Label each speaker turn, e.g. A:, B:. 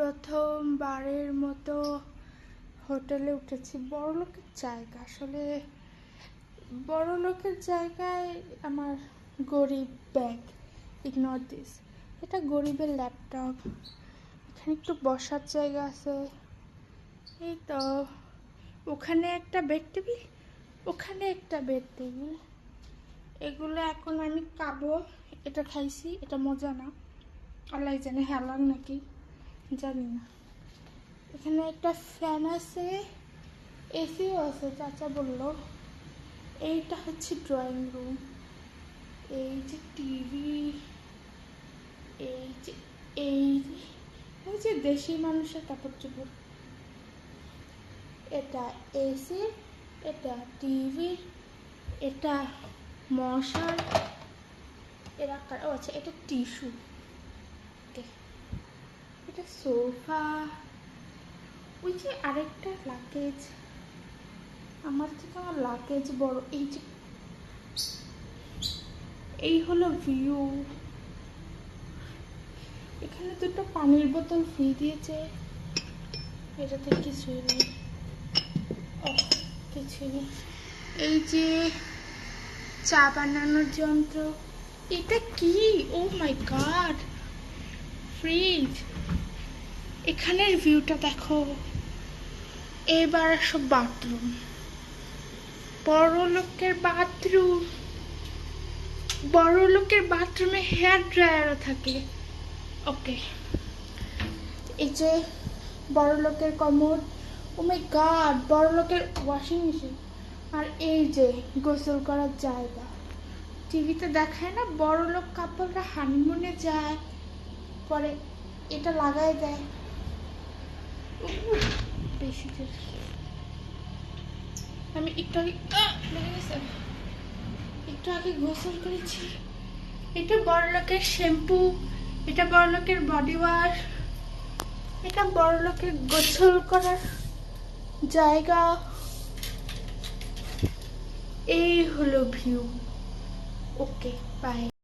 A: প্রথমবারের মতো হোটেলে উঠেছি। বড়লোকের জায়গা, আসলে বড়লোকের জায়গায় আমার গরিব ব্যাগ, ইগনোর দিস। এটা গরিবের ল্যাপটপ, এখানে একটু বসার জায়গা আছে, এই তো। ওখানে একটা বেড টেবিল, ওখানে একটা বেড টেবিল। এগুলো এখন আমি খাবো। এটা খাইছি, এটা মজা না, আল্লাহ জানে হেলার নাকি জানি না। এখানে একটা ফ্যান আছে, এসিও আছে, চাচা বললো। এইটা হচ্ছে ড্রয়িং রুম। এই যে টিভি, এই যে এই ওই যে দেশি মানুষের কাপড় চোপড়। এটা এসি, এটা টিভি, এটা মশার, এরা ও আচ্ছা এটা টিস্যু, এটা সোফা। ওই যে আরেকটা লাগেজ, আমার থেকে আমার লাগেজ বড়। এই যে এই হলো ভিউ। এখানে দুটো পানির বোতল ফ্রি দিয়েছে, এটাতে কিছুই নেই, কিছুই নেই। এই যে চা বানানোর যন্ত্র, এটা কি? ও মাই গড, ফ্রিজ। এখানের ভিউটা দেখো। এবার সব বাথরুম, বড় লোকের বাথরুম। বড় লোকের বাথরুমে হেয়ার ড্রায়ারও থাকে। ওকে, এই যে বড় লোকের কমোড, ও মাই গড, বড় লোকের ওয়াশিং মেশিন। আর এই যে গোসল করার জায়গা। টিভিতে দেখায় না বড় লোক কাপড়রা হানিমুনে যায়, পরে এটা লাগাই দেয়। বেশি আমি একটু আগে গোসল করেছি। এটা বড় লোকের শ্যাম্পু, এটা বড় লোকের বডি ওয়াশ, এটা বড় লোকের গোসল করার জায়গা। এই হলো ভিউ। Okay, by.